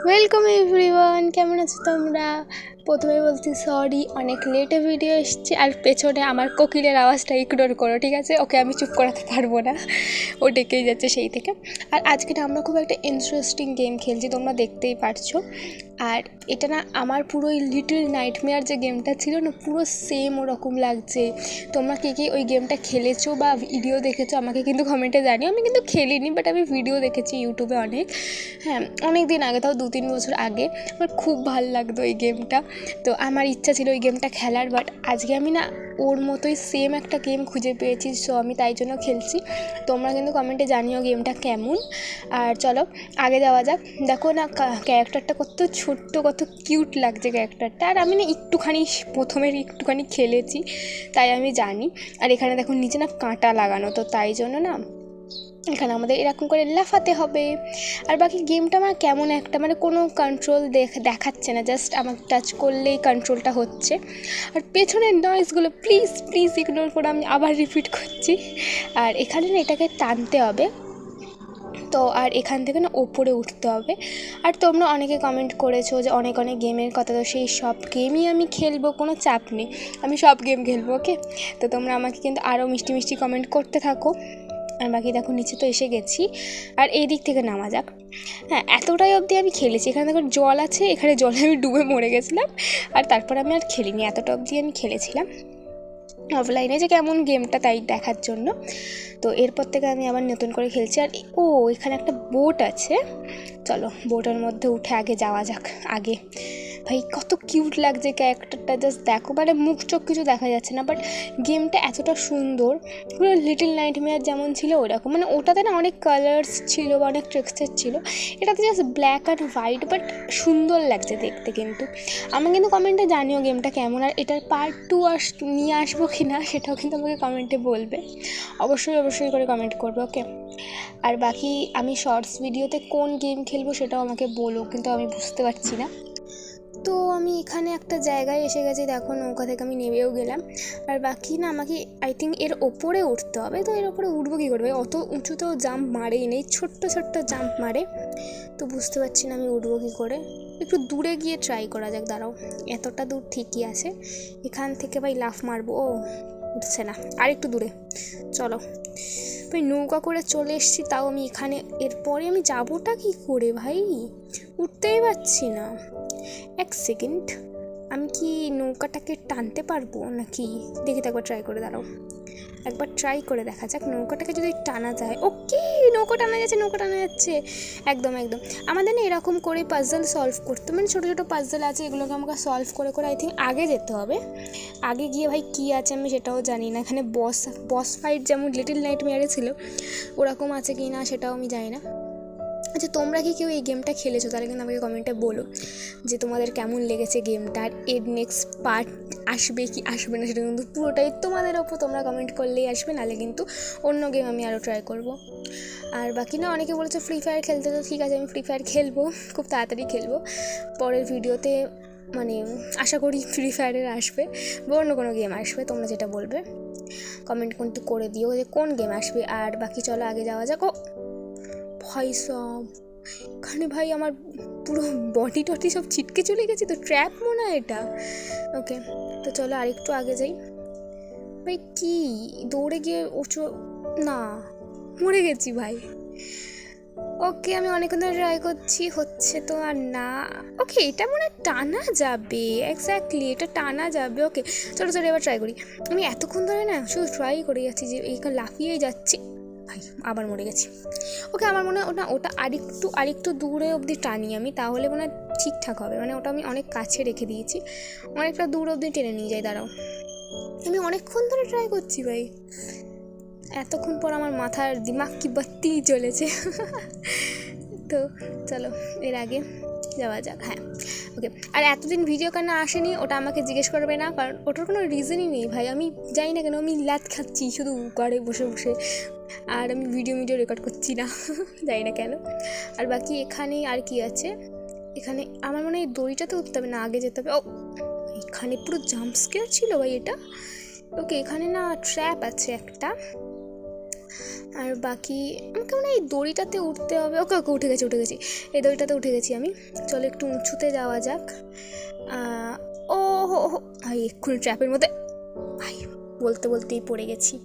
Welcome everyone, কেমন আছো তোমরা? প্রথমে বলছি সরি, অনেক লেটে ভিডিও এসেছি। আর পেছনে আমার কোকিলের আওয়াজটা ইগনোর করো, ঠিক আছে? ওকে আমি চুপ করাতে পারবো না, ও ডেকেই যাচ্ছে সেই থেকে। আর আজকে না আমরা খুব একটা ইন্টারেস্টিং গেম খেলছি, তোমরা দেখতেই পারছো। আর এটা না আমার পুরো ওই লিটল নাইটমেয়ার যে গেমটা ছিল না, পুরো সেম ওরকম লাগছে। তোমরা কে কে ওই গেমটা খেলেছো বা ভিডিও দেখেছো আমাকে কিন্তু কমেন্টে জানিও। আমি কিন্তু খেলিনি, বাট আমি ভিডিও দেখেছি ইউটিউবে অনেক। হ্যাঁ, অনেক দিন আগে, তাও 2-3 বছর আগে। আমার খুব ভালো লাগতো এই গেমটা। তো আমার ইচ্ছা ছিল ওই গেমটা খেলার, বাট আজকে আমি না ওর মতোই সেম একটা গেম খুঁজে পেয়েছি, সো আমি তাই জন্য খেলছি। তোমরা কিন্তু কমেন্টে জানিও গেমটা কেমন। আর চলো আগে যাওয়া যাক। দেখো না ক্যারেক্টারটা কত ছোট্ট, কত কিউট লাগছে ক্যারেক্টারটা। আর আমি না প্রথমের একটুখানি খেলেছি, তাই আমি জানি। আর এখানে দেখো নিচে না কাঁটা লাগানো, তো তাই জন্য না এখানে আমাদের এরকম করে লাফাতে হবে। আর বাকি গেমটা আমার কেমন একটা কোনো কন্ট্রোল দেখাচ্ছে না, জাস্ট আমার টাচ করলেই কন্ট্রোলটা হচ্ছে। আর পেছনের নয়েজগুলো প্লিজ প্লিজ ইগনোর করে, আমি আবার রিপিট করছি। আর এখানে না এটাকে টানতে হবে, তো আর এখান থেকে না ওপরে উঠতে হবে। আর তোমরা অনেকে কমেন্ট করেছো যে অনেক অনেক গেমের কথা, তো সেই সব গেমই আমি খেলবো, কোনো চাপ নেই, আমি সব গেম খেলবো, ওকে? তো তোমরা আমাকে কিন্তু আরও মিষ্টি মিষ্টি কমেন্ট করতে থাকো। আর বাকি দেখো নিচে তো এসে গেছি, আর এই দিক থেকে নামা যাক। হ্যাঁ, এতটাই অবধি আমি খেলেছি। এখানে দেখো জল আছে, এখানে জলে আমি ডুবে মরে গেছিলাম। আর তারপর আমি আর খেলিনি, এতটা অবধি আমি খেলেছিলাম অফলাইনে যে কেমন গেমটা, তাই দেখার জন্য। তো এরপর থেকে আমি আবার নতুন করে খেলছি। আর এখানে একটা বোট আছে, চলো বোটের মধ্যে উঠে আগে যাওয়া যাক। আগে ভাই কত কিউট লাগছে ক্যারেক্টারটা, জাস্ট দেখো, মুখ চোখ কিছু দেখা যাচ্ছে না, বাট গেমটা এতটা সুন্দর, পুরো লিটল নাইটমেয়ার যেমন ছিল ওরকম। ওটাতে না অনেক কালার্স ছিল বা অনেক টেক্সচার ছিল, এটাতে just black and white, but সুন্দর লাগছে দেখতে। কিন্তু আমি কিন্তু কমেন্টে জানিও গেমটা কেমন, আর এটার পার্ট 2 নিয়ে আসবো কি না সেটাও কিন্তু আমাকে কমেন্টে বলবে, অবশ্যই অবশ্যই করে কমেন্ট করবে, ওকে? আর বাকি আমি শর্টস ভিডিওতে কোন গেম খেলবো সেটাও আমাকে বলো, কিন্তু আমি বুঝতে পারছি না। তো আমি এখানে একটা জায়গায় এসে গেছি, দেখো নৌকা থেকে আমি নেমেও গেলাম। আর বাকি না আমাকে আই থিঙ্ক এর ওপরে উঠতে হবে। তো এর ওপরে উঠবো কী করবে, অত উঁচুতেও জাম্প মারেই নেই, ছোট্ট ছোট্ট জাম্প মারে। তো বুঝতে পারছি না আমি উঠবো কী করে। একটু দূরে গিয়ে ট্রাই করা যাক, দাঁড়াও। এতটা দূর ঠিকই আছে, এখান থেকে ভাই লাফ মারবো। উঠছে না, আর একটু দূরে, চলো ভাই। নৌকা করে চলে এসেছি, তাও আমি এখানে। এরপরে আমি যাবোটা কী করে ভাই, উঠতেই পারছি না। এক সেকেন্ড, আমি কি নৌকাটাকে টানতে পারবো নাকি? দেখি তো, একবার ট্রাই করে, দাঁড়াও, একবার ট্রাই করে দেখা যাক। নৌকাটাকে যদি টানা যায়, ওকে, নৌকা টানা যাচ্ছে, নৌকা টানা যাচ্ছে, একদম একদম। আমাদের না এরকম করে পাজল সলভ করতে, ছোটো ছোটো পাজল আছে, এগুলোকে আমাকে সলভ করে করে আই থিঙ্ক আগে যেতে হবে। আগে গিয়ে ভাই কী আছে আমি সেটাও জানি না। এখানে বস ফাইট যেমন লিটল নাইটমেয়ারে ছিল, ওরকম আছে কি না সেটাও আমি জানি না। আচ্ছা, তোমরা কি কেউ এই গেমটা খেলেছো? তাহলে কিন্তু আমাকে কমেন্টে বলো যে তোমাদের কেমন লেগেছে গেমটা। আর এর নেক্সট পার্ট আসবে কি আসবে না সেটা কিন্তু পুরোটাই তোমাদের ওপর, তোমরা কমেন্ট করলেই আসবে, নাহলে কিন্তু অন্য গেম আমি আরও ট্রাই করব। আর বাকি না অনেকে বলেছে ফ্রি ফায়ার খেলতে, তো ঠিক আছে, আমি ফ্রি ফায়ার খেলবো, খুব তাড়াতাড়ি খেলবো। পরের ভিডিওতে আশা করি ফ্রি ফায়ারের আসবে বা অন্য কোনো গেম আসবে, তোমরা যেটা বলবে কমেন্ট কিন্তু করে দিও যে কোন গেম আসবে। আর বাকি চলো আগে যাওয়া যাক। ভাই সব এখানে ভাই আমার পুরো বডি টডি সব ছিটকে চলে গেছে, তো ট্র্যাপ মনে হয় এটা, ওকে? তো চলো আরেকটু আগে যাই। ভাই কি দৌড়ে গিয়ে উঁচু, না মরে গেছি ভাই। ওকে, আমি অনেকক্ষণ ধরে ট্রাই করছি, হচ্ছে তো আর না। ওকে, এটা মনে হয় টানা যাবে, এক্স্যাক্টলি এটা টানা যাবে। ওকে চলো চলো এবার ট্রাই করি। আমি এতক্ষণ ধরে না শুধু ট্রাই করে যাচ্ছি, যে এইখানে লাফিয়েই যাচ্ছি। ভাই আবার মরে গেছি। ওকে, আমার মনে হয় ওটা আরেকটু দূরে অবধি টানি আমি, তাহলে মনে হয় ঠিকঠাক হবে। ওটা আমি অনেক কাছে রেখে দিয়েছি, অনেকটা দূর অবধি টেনে নিয়ে যাই। দাঁড়াও, আমি অনেকক্ষণ ধরে ট্রাই করছি ভাই, এতক্ষণ পর আমার মাথার দিমাগ কি বাত্তি চলেছে। তো চলো এর আগে যাওয়া যাক। হ্যাঁ, ওকে। আর এতদিন ভিডিও কেন আসেনি ওটা আমাকে জিজ্ঞেস করবে না, কারণ ওটার কোনো রিজনই নেই ভাই। আমি জানি না কেন আমি ল্যাদ খাচ্ছি শুধু ঘরে বসে বসে, আর আমি ভিডিও রেকর্ড করছি না, জানি না কেন। আর বাকি এখানে আর কি আছে, এখানে আমার মনে হয় দড়িটাতে উঠতে হবে না, আগে যেতে হবে। এখানে পুরো জাম্প স্কেয়ার ছিল ভাই এটা। ওকে, এখানে না ট্র্যাপ আছে একটা, আর বাকি আমাকে মনে হয় এই দড়িটাতে উঠতে হবে। ওকে ওকে উঠে গেছি, এই দড়িটাতে উঠে গেছি আমি। চলো একটু উঁচুতে যাওয়া যাক। ও হো ভাই এক্ষুনি ট্র্যাপের মধ্যে ভাই বলতেই পড়ে গেছি।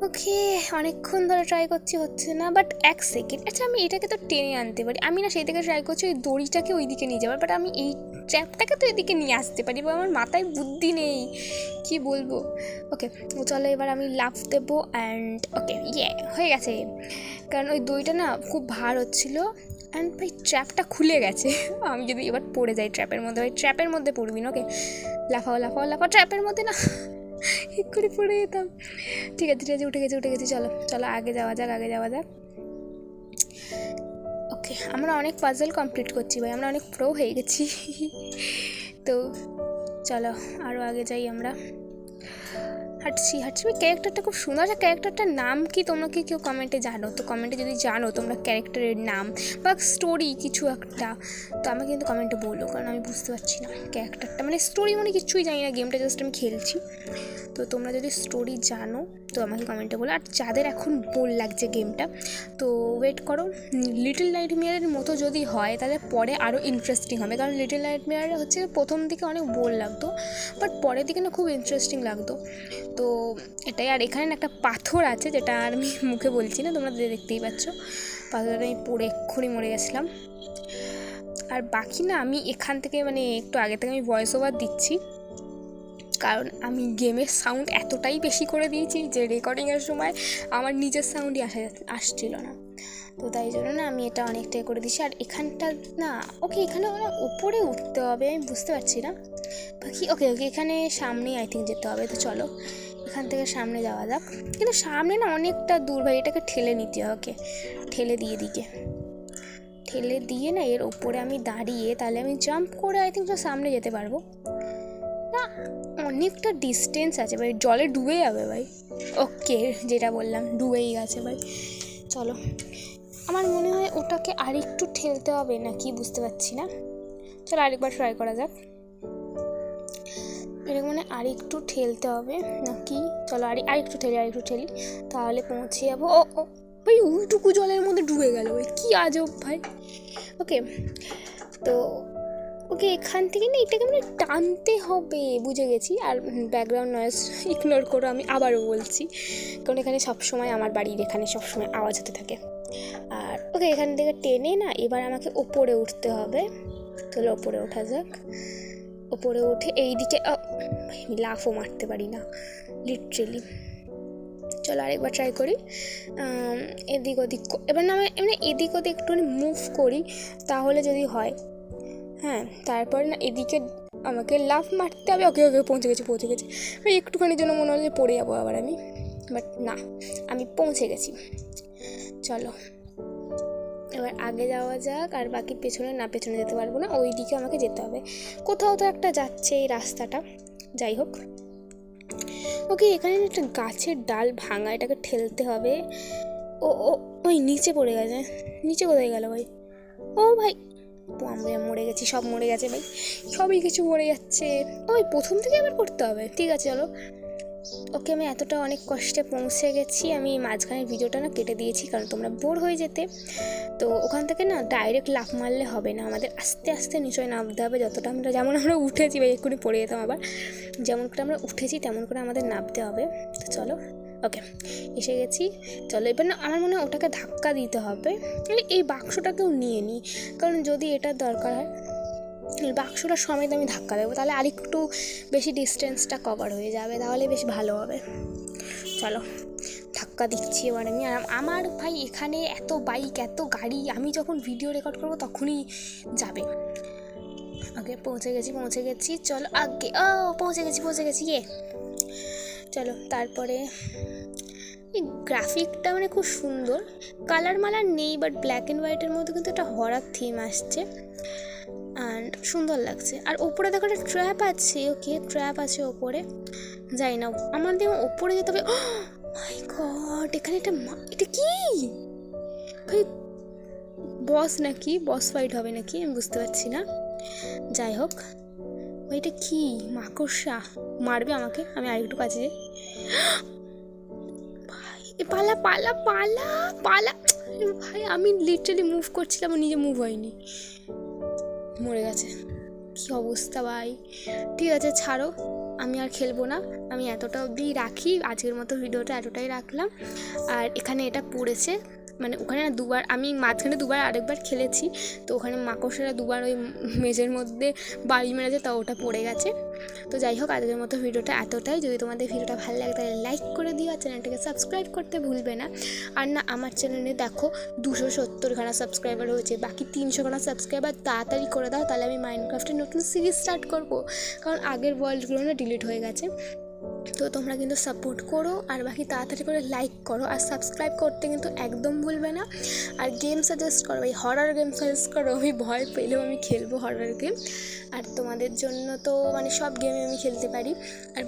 ওকে অনেকক্ষণ ধরে ট্রাই করছি, হচ্ছে না। বাট 1 সেকেন্ড, আচ্ছা আমি এটাকে তো টেনে আনতে পারি। আমি না সেই থেকে ট্রাই করছি ওই দড়িটাকে ওই দিকে নিয়ে যাবার, বাট আমি এই ট্র্যাপটাকে তো এদিকে নিয়ে আসতে পারি, বা আমার মাথায় বুদ্ধি নেই, কি বলবো। ওকে চলো এবার আমি লাফ দেবো অ্যান্ড ওকে হয়ে গেছে। কারণ ওই দড়িটা না খুব ভার হচ্ছিলো অ্যান্ড ভাই ট্র্যাপটা খুলে গেছে। আমি যদি এবার পড়ে যাই ট্র্যাপের মধ্যে, ভাই ট্র্যাপের মধ্যে পড়বি না। ওকে লাফাও ট্র্যাপের মধ্যে না এক করে পড়ে যেতাম। ঠিক আছে উঠে গেছি। চলো আগে যাওয়া যাক। ওকে আমরা অনেক পাজল কমপ্লিট করছি ভাই, আমরা অনেক প্রো হয়ে গেছি। তো চলো আরও আগে যাই আমরা। হাঁটছি ক্যারেক্টারটা খুব সুন্দর আছে। ক্যারেক্টারটার নাম কি তোমরা কি কেউ কমেন্টে জানো? তো কমেন্টে যদি জানো তোমরা ক্যারেক্টারের নাম বা স্টোরি কিছু একটা, তো আমাকে কিন্তু কমেন্টে বলো, কারণ আমি বুঝতে পারছি না ক্যারেক্টারটা, মানে স্টোরি মানে কিছুই জানি না, গেমটা জাস্ট আমি খেলছি। তো তোমরা যদি স্টোরি জানো তো আমাকে কমেন্টে বলো। আর যাদের এখন বোর লাগছে গেমটা, তো ওয়েট করো। লিটল নাইটমেয়ারের মতো যদি হয় তাহলে পরে আরও ইন্টারেস্টিং হবে, কারণ লিটল নাইটমেয়ার হচ্ছে প্রথম দিকে অনেক বোর লাগতো, বাট পরের দিকে না খুব ইন্টারেস্টিং লাগতো। তো এটাই। আর এখানে একটা পাথর আছে, যেটা আর আমি মুখে বলছি না, তোমরা দেখতেই পাচ্ছ। পাথরটা আমি পড়ে এক্ষুনি মরে গেছিলাম। আর বাকি না আমি এখান থেকে মানে একটু আগে থেকে আমি ভয়েস ওভার দিচ্ছি, কারণ আমি গেমের সাউন্ড এতটাই বেশি করে দিয়েছি যে রেকর্ডিংয়ের সময় আমার নিজের সাউন্ডই আসছিল না। তো তাই জন্য না আমি এটা অনেকটাই করে দিচ্ছি। আর এখানটা না ওকে এখানে না ওপরে উঠতে হবে, আমি বুঝতে পারছি না বাকি। ওকে এখানে সামনেই আই থিঙ্ক যেতে হবে। তো চলো এখান থেকে সামনে যাওয়া যাক, কিন্তু সামনে না অনেকটা দূর ভাই, এটাকে ঠেলে নিতে হবে। ওকে ঠেলে দিয়ে না এর ওপরে আমি দাঁড়িয়ে তাহলে আমি জাম্প করে আই থিঙ্ক সামনে যেতে পারবো না। অনেকটা ডিস্টেন্স আছে ভাই, জলে ডুবে যাবে ভাই। ওকে যেটা বললাম ডুবেই গেছে ভাই। চলো আমার মনে হয় ওটাকে আরেকটু ঠেলতে হবে না কি, বুঝতে পারছি না। চলো আরেকবার ট্রাই করা যাক। এরকম মানে আরেকটু ঠেলতে হবে নাকি? চলো আরেকটু ঠেলি তাহলে পৌঁছে যাবো। ও ভাই ওইটুকু জলের মধ্যে ডুবে গেল ভাই, কি আজব ভাই। ওকে তো ওকে এখান থেকে না এটাকে মানে টানতে হবে, বুঝে গেছি। আর ব্যাকগ্রাউন্ড নয়েজ ইগনোর করো, আমি আবারও বলছি, কারণ এখানে সবসময় আমার বাড়ির এখানে সবসময় আওয়াজ হতে থাকে। আর ওকে এখান থেকে টেনে না এবার আমাকে ওপরে উঠতে হবে। তাহলে ওপরে ওঠা যাক। ওপরে উঠে এইদিকে আমি লাফও মারতে পারি না লিটারেলি। চলো আরেকবার ট্রাই করি। এদিক ওদিক এবার না আমি এমনি এদিক ওদিক একটুখানি মুভ করি তাহলে যদি হয়। হ্যাঁ তারপর না এদিকে আমাকে লাফ মারতে হবে। ওকে পৌঁছে গেছি। ওই একটুখানির জন্য মনে হলো যে পড়ে যাবো আবার আমি, বাট না আমি পৌঁছে গেছি। চলো এবার আগে যাওয়া যাক। আর বাকি পেছনে যেতে পারবো না, ওই দিকে আমাকে যেতে হবে। কোথাও তো একটা যাচ্ছে এই রাস্তাটা, যাই হোক। ওকে এখানে একটা গাছের ডাল ভাঙা, এটাকে ঠেলতে হবে। ওই নিচে পড়ে গেছে। নিচে কোথায় গেল ভাই? ও ভাই আমরা মরে গেছি, সব মরে গেছে ভাই, সবই কিছু মরে যাচ্ছে। ওই প্রথম থেকে আবার করতে হবে, ঠিক আছে চলো। ওকে আমি এতটা অনেক কষ্টে পৌঁছে গেছি। আমি মাঝখানের ভিডিওটা না কেটে দিয়েছি, কারণ তোমরা বোর হয়ে যেতে। তো ওখান থেকে না ডাইরেক্ট লাফ মারলে হবে না, আমাদের আস্তে আস্তে নিচে নামতে হবে। যতটা যেমন আমরা উঠেছি ভাই, এক্ষুনি পড়ে যেতাম আবার। যেমন করে আমরা উঠেছি তেমন করে আমাদের নামতে হবে। তো চলো ওকে এসে গেছি। চলো এবার না আমার মনে হয় ওটাকে ধাক্কা দিতে হবে। এই বাক্সটাকেও নিয়ে নিই, কারণ যদি এটার দরকার হয় বাক্সটার সমেত আমি ধাক্কা দেবো, তাহলে আরেকটু বেশি ডিস্টেন্সটা কভার হয়ে যাবে, তাহলে বেশ ভালো হবে। চলো ধাক্কা দিচ্ছি এবার আমি। আর আমার ভাই এখানে এত বাইক এত গাড়ি, আমি যখন ভিডিও রেকর্ড করবো তখনই যাবে। আগে পৌঁছে গেছি। চলো আগে পৌঁছে গেছি চলো তারপরে এই গ্রাফিকটা মানে খুব সুন্দর, কালার মালার নেই, বাট ব্ল্যাক অ্যান্ড হোয়াইটের মধ্যে কিন্তু একটা হরার থিম আসছে অ্যান্ড সুন্দর লাগছে। আর ওপরে দেখো একটা ট্র্যাপ আছে। ওকে ট্র্যাপ আছে ওপরে, যাই না আমার দেখো ওপরে যেতে হবে। মাই গড এখানে এটা কি ভাই? বস নাকি? বস ফাইট হবে নাকি? আমি বুঝতে পারছি না। যাই হোক ভাই এটা কি? মাকড়সা মারবে আমাকে? আমি আরেকটু কাছে যাই। ভাই পালা পালা পালা পালা ভাই, আমি লিটারালি মুভ করছিলাম, নিজে মুভ হয়নি, মরে গেছে। কী অবস্থা ভাই। ঠিক আছে ছাড়ো, আমি আর খেলবো না, আমি এতটা অবধি রাখি, আজকের মতো ভিডিওটা এতটাই রাখলাম। আর এখানে এটা পড়েছে, মানে ওখানে না দুবার, আমি মাঝখানে দুবার আরেকবার খেলেছি, তো ওখানে মাকড়সারা দুবার ওই মেঝের মধ্যে বাড়ি মেরেছে, তা ওটা পড়ে গেছে। তো যাই হোক, আজকের মতো ভিডিওটা এতটাই। যদি তোমাদের ভিডিওটা ভালো লাগে তাহলে লাইক করে দিও, আর চ্যানেলটাকে সাবস্ক্রাইব করতে ভুলবে না। আর না, আমার চ্যানেলে দেখো 270খানা সাবস্ক্রাইবার হয়েছে, বাকি 300খানা সাবস্ক্রাইবার তাড়াতাড়ি করে দাও, তাহলে আমি মাইনক্রাফটের নতুন সিরিজ স্টার্ট করব, কারণ আগের ওয়ার্ল্ডগুলো না ডিলিট হয়ে গেছে। তো তোমরা কিন্তু সাপোর্ট করো, আর বাকি তাড়াতাড়ি করে লাইক করো, আর সাবস্ক্রাইব করতে কিন্তু একদম ভুলবে না। আর গেম সাজেস্ট করো, এই হরর গেম সাজেস্ট করো, আমি ভয় পেলেও আমি খেলবো হরর গেম। আর তোমাদের জন্য তো মানে সব গেমে আমি খেলতে পারি, আর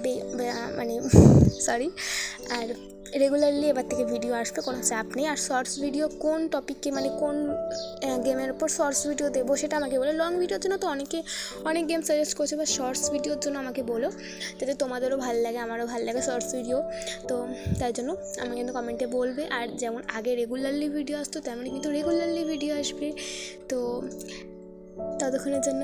মানে সরি, আর রেগুলারলি এবার থেকে ভিডিও আসবে, কোনো চাপ নেই। আর শর্টস ভিডিও কোন টপিকে, মানে কোন গেমের ওপর শর্টস ভিডিও দেবো সেটা আমাকে বলো। লং ভিডিওর জন্য তো অনেক গেম সাজেস্ট করছে, বা শর্টস ভিডিওর জন্য আমাকে বলো, যাতে তোমাদেরও ভালো লাগে, আমারও ভালো লাগে শর্টস ভিডিও। তো তাই জন্য আমাকে কিন্তু কমেন্টে বলবে। আর যেমন আগে রেগুলারলি ভিডিও আসতো, তেমনই কিন্তু রেগুলারলি ভিডিও আসবে। তো ততক্ষণের জন্য